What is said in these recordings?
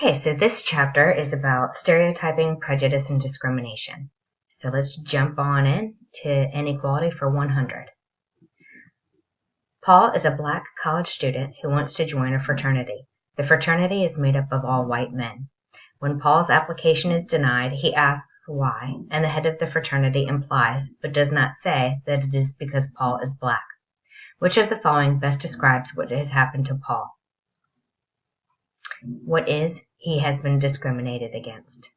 Okay, so this chapter is about stereotyping, prejudice, and discrimination. So let's jump on in to inequality for 100. Paul is a black college student who wants to join a fraternity. The fraternity is made up of all white men. When Paul's application is denied, he asks why, and the head of the fraternity implies, but does not say, that it is because Paul is black. Which of the following best describes what has happened to Paul? What is he has been discriminated against?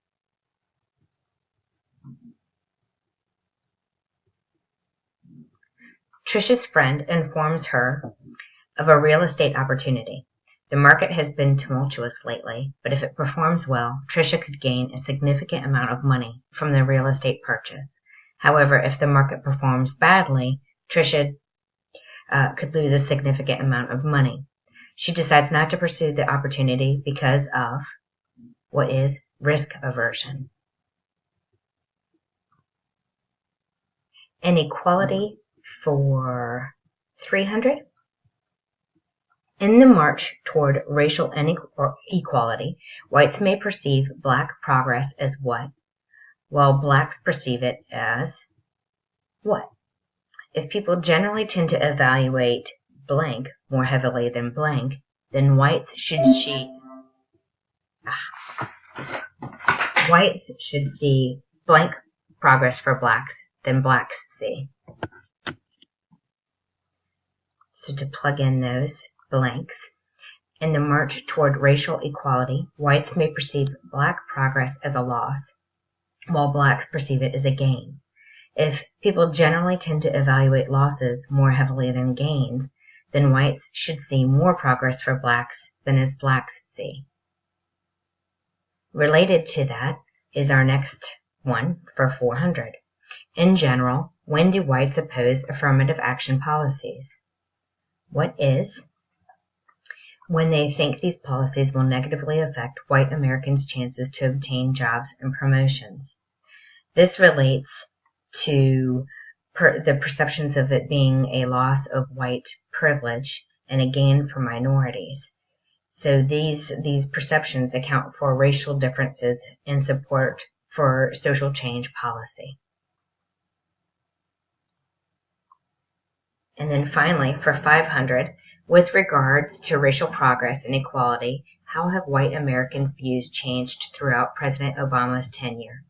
Trisha's friend informs her of a real estate opportunity. The market has been tumultuous lately, but if it performs well, Trisha could gain a significant amount of money from the real estate purchase. However, if the market performs badly, Trisha could lose a significant amount of money. She decides not to pursue the opportunity because of what is risk aversion. Inequality for 300. In the march toward racial equality, whites may perceive black progress as what, while blacks perceive it as what? If people generally tend to evaluate blank more heavily than blank, then whites should see blank progress for blacks than blacks see. So to plug in those blanks, in the march toward racial equality, whites may perceive black progress as a loss, while blacks perceive it as a gain. If people generally tend to evaluate losses more heavily than gains, then whites should see more progress for blacks than as blacks see. Related to that is our next one for 400. In general, when do whites oppose affirmative action policies? What is? When they think these policies will negatively affect white Americans' chances to obtain jobs and promotions. This relates to the perceptions of it being a loss of white privilege and a gain for minorities. So these perceptions account for racial differences in support for social change policy. And then finally, for 500, with regards to racial progress and equality, how have white Americans' views changed throughout President Obama's tenure?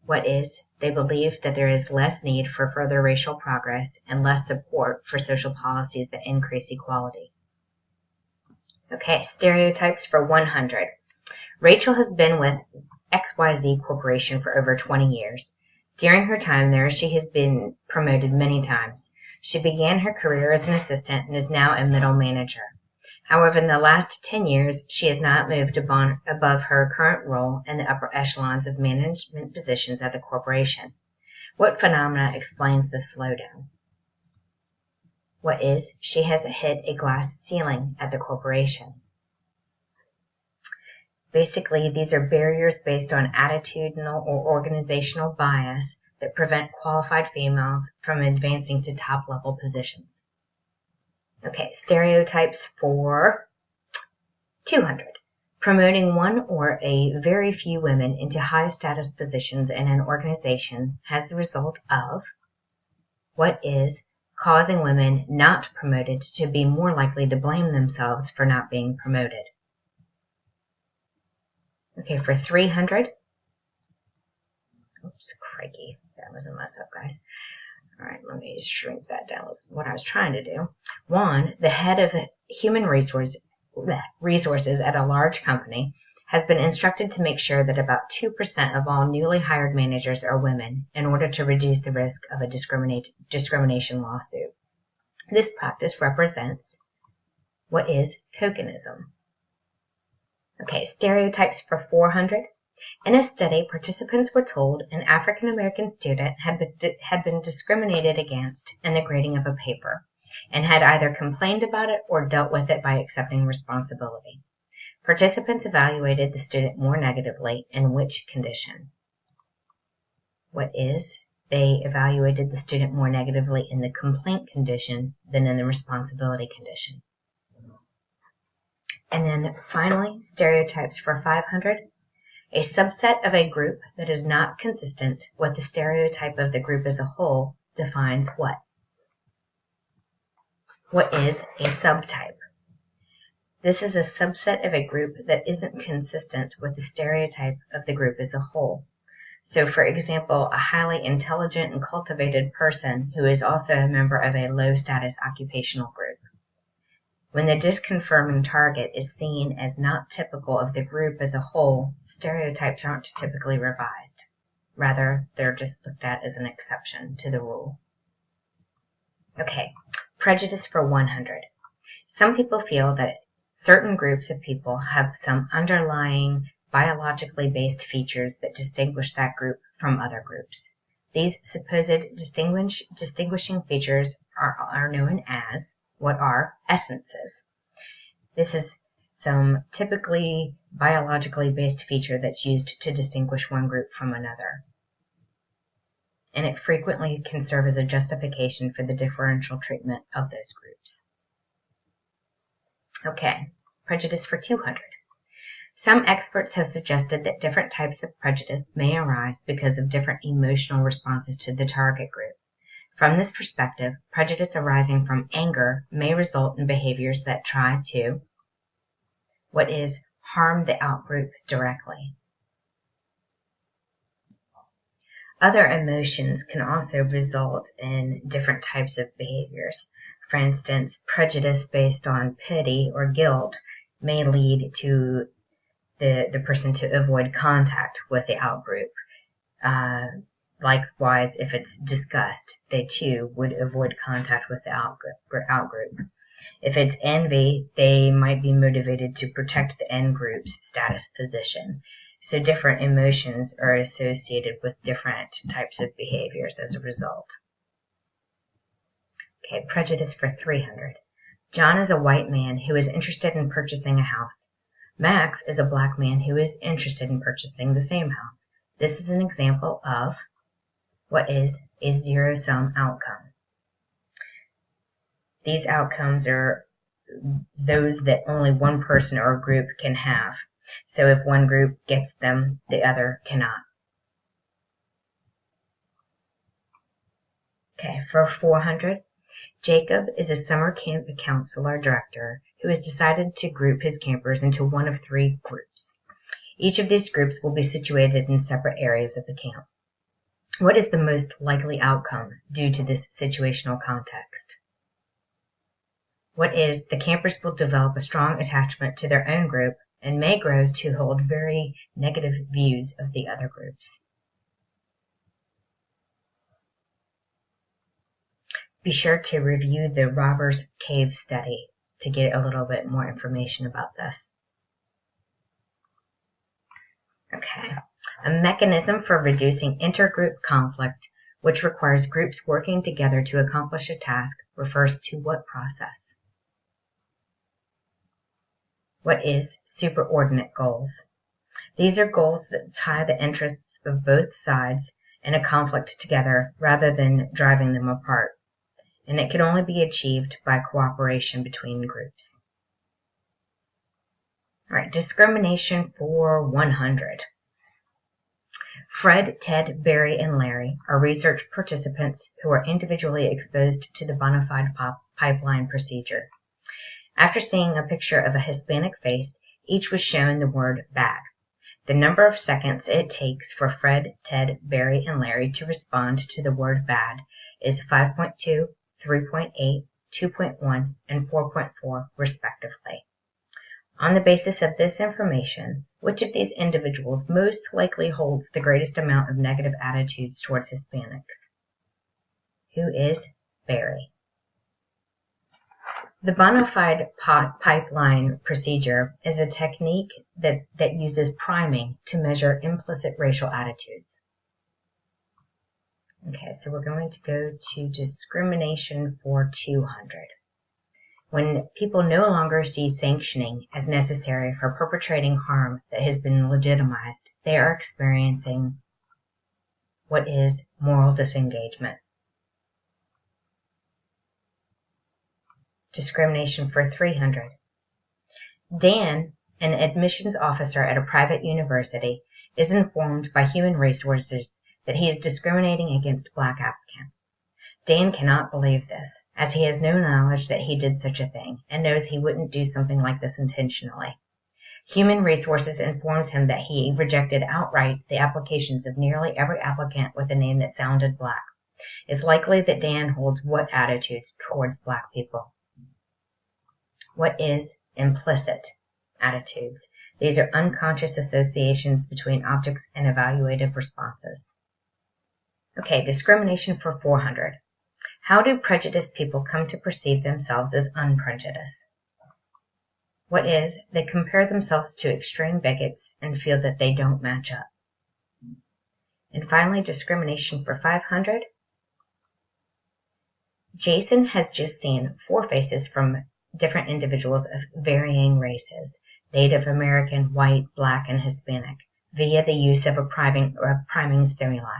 What is? They believe that there is less need for further racial progress and less support for social policies that increase equality. Okay, stereotypes for 100. Rachel has been with XYZ Corporation for over 20 years. During her time there, she has been promoted many times. She began her career as an assistant and is now a middle manager. However, in the last 10 years, she has not moved above her current role in the upper echelons of management positions at the corporation. What phenomena explains the slowdown? What is? She has hit a glass ceiling at the corporation. Basically, these are barriers based on attitudinal or organizational bias that prevent qualified females from advancing to top-level positions. Okay, stereotypes for 200. Promoting one or a very few women into high-status positions in an organization has the result of what is causing women not promoted to be more likely to blame themselves for not being promoted. Okay, for 300. Oops, crikey. That was a mess up, guys. All right, let me shrink that down. Was what I was trying to do. One, the head of human resources at a large company has been instructed to make sure that about 2% of all newly hired managers are women in order to reduce the risk of a discrimination lawsuit. This practice represents what is tokenism. Okay, stereotypes for 400. In a study, participants were told an African American student had been discriminated against in the grading of a paper and had either complained about it or dealt with it by accepting responsibility. Participants evaluated the student more negatively in which condition? What is? They evaluated the student more negatively in the complaint condition than in the responsibility condition. And then finally, stereotypes for 500. A subset of a group that is not consistent with the stereotype of the group as a whole defines what? What is a subtype? This is a subset of a group that isn't consistent with the stereotype of the group as a whole. So, for example, a highly intelligent and cultivated person who is also a member of a low-status occupational group. When the disconfirming target is seen as not typical of the group as a whole, stereotypes aren't typically revised. Rather, they're just looked at as an exception to the rule. Okay, prejudice for 100. Some people feel that certain groups of people have some underlying biologically based features that distinguish that group from other groups. These supposed distinguishing features are known as what are essences. This is some typically biologically based feature that's used to distinguish one group from another. And it frequently can serve as a justification for the differential treatment of those groups. Okay, prejudice for 200. Some experts have suggested that different types of prejudice may arise because of different emotional responses to the target group. From this perspective, prejudice arising from anger may result in behaviors that try to, harm the outgroup directly. Other emotions can also result in different types of behaviors. For instance, prejudice based on pity or guilt may lead to the person to avoid contact with the outgroup. Likewise, if it's disgust, they too would avoid contact with the outgroup. If it's envy, they might be motivated to protect the in-group's status position. So different emotions are associated with different types of behaviors as a result. Okay, prejudice for 300. John is a white man who is interested in purchasing a house. Max is a black man who is interested in purchasing the same house. This is an example of what is a zero-sum outcome. These outcomes are those that only one person or group can have. So if one group gets them, the other cannot. Okay, for 400, Jacob is a summer camp counselor director who has decided to group his campers into one of 3 groups. Each of these groups will be situated in separate areas of the camp. What is the most likely outcome due to this situational context? What is the campers will develop a strong attachment to their own group and may grow to hold very negative views of the other groups. Be sure to review the Robbers Cave study to get a little bit more information about this. Okay, a mechanism for reducing intergroup conflict, which requires groups working together to accomplish a task, refers to what process? What is superordinate goals? These are goals that tie the interests of both sides in a conflict together rather than driving them apart, and it can only be achieved by cooperation between groups. All right, discrimination for 100. Fred, Ted, Barry, and Larry are research participants who are individually exposed to the bona fide pipeline procedure. After seeing a picture of a Hispanic face, each was shown the word bad. The number of seconds it takes for Fred, Ted, Barry, and Larry to respond to the word bad is 5.2, 3.8, 2.1, and 4.4 respectively. On the basis of this information, which of these individuals most likely holds the greatest amount of negative attitudes towards Hispanics? Who is Barry? The bona fide pipeline procedure is a technique that uses priming to measure implicit racial attitudes. Okay, so we're going to go to discrimination for 200. When people no longer see sanctioning as necessary for perpetrating harm that has been legitimized, they are experiencing what is moral disengagement. Discrimination for 300. Dan, an admissions officer at a private university, is informed by human resources that he is discriminating against black applicants. Dan cannot believe this, as he has no knowledge that he did such a thing, and knows he wouldn't do something like this intentionally. Human Resources informs him that he rejected outright the applications of nearly every applicant with a name that sounded black. It's likely that Dan holds what attitudes towards black people? What is implicit attitudes? These are unconscious associations between objects and evaluative responses. Okay, discrimination for 400. How do prejudiced people come to perceive themselves as unprejudiced? What is, they compare themselves to extreme bigots and feel that they don't match up. And finally, discrimination for 500. Jason has just seen 4 faces from different individuals of varying races, Native American, white, black, and Hispanic, via the use of a priming stimuli.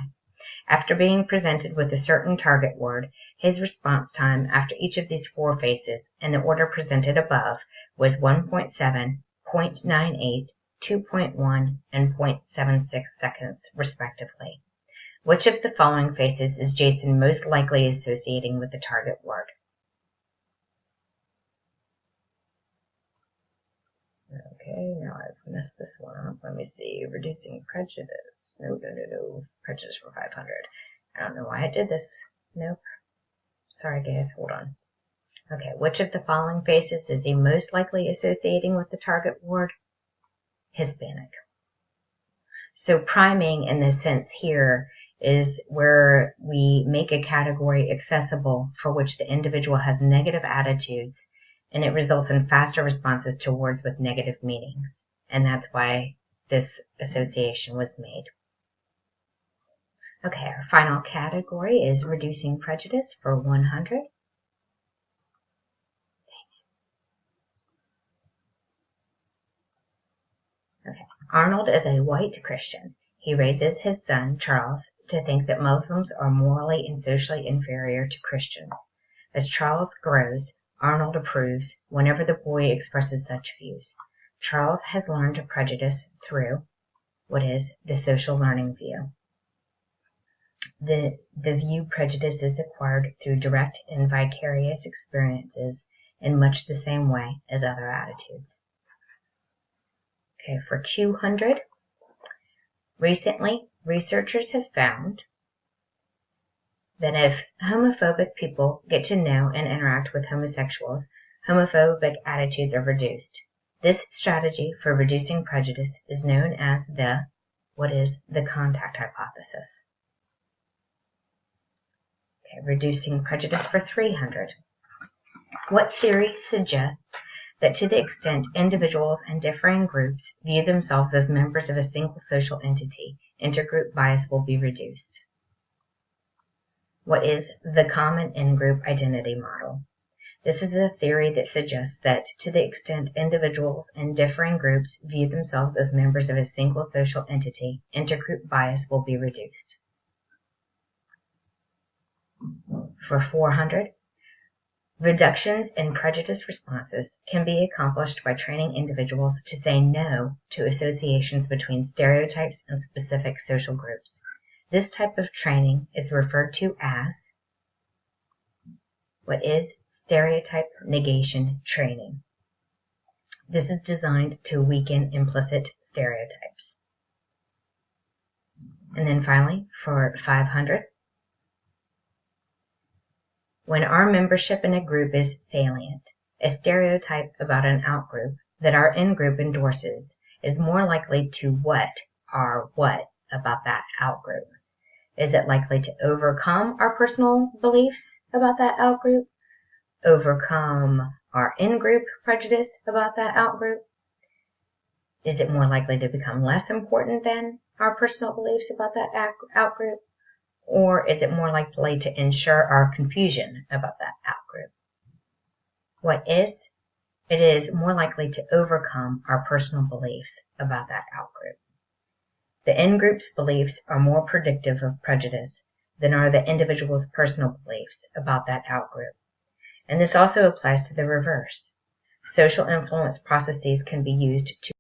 After being presented with a certain target word, his response time after each of these 4 faces, in the order presented above, was 1.7, 0.98, 2.1, and 0.76 seconds, respectively. Which of the following faces is Jason most likely associating with the target word? Okay, now I've messed this one up. Let me see. Reducing prejudice. No. Prejudice for 500. I don't know why I did this. Nope. Sorry, guys. Hold on. Okay, which of the following faces is he most likely associating with the target word? Hispanic. So priming in this sense here is where we make a category accessible for which the individual has negative attitudes, and it results in faster responses to words with negative meanings. And that's why this association was made. Okay, our final category is reducing prejudice for 100. Okay, Arnold is a white Christian. He raises his son, Charles, to think that Muslims are morally and socially inferior to Christians. As Charles grows, Arnold approves whenever the boy expresses such views. Charles has learned to prejudice through what is the social learning view. The view prejudice is acquired through direct and vicarious experiences in much the same way as other attitudes. Okay, for 200, recently researchers have found that if homophobic people get to know and interact with homosexuals, homophobic attitudes are reduced. This strategy for reducing prejudice is known as the contact hypothesis. Okay, reducing prejudice for 300. What theory suggests that to the extent individuals and differing groups view themselves as members of a single social entity, intergroup bias will be reduced? What is the common in-group identity model? This is a theory that suggests that to the extent individuals and differing groups view themselves as members of a single social entity, intergroup bias will be reduced. For 400, reductions in prejudice responses can be accomplished by training individuals to say no to associations between stereotypes and specific social groups. This type of training is referred to as stereotype negation training. This is designed to weaken implicit stereotypes. And then finally, for 500, when our membership in a group is salient, a stereotype about an outgroup that our in-group endorses is more likely to what about that outgroup? Is it likely to overcome our personal beliefs about that outgroup? Overcome our in-group prejudice about that outgroup? Is it more likely to become less important than our personal beliefs about that outgroup? Or is it more likely to ensure our confusion about that outgroup? It is more likely to overcome our personal beliefs about that outgroup. The in-group's beliefs are more predictive of prejudice than are the individual's personal beliefs about that outgroup. And this also applies to the reverse. Social influence processes can be used to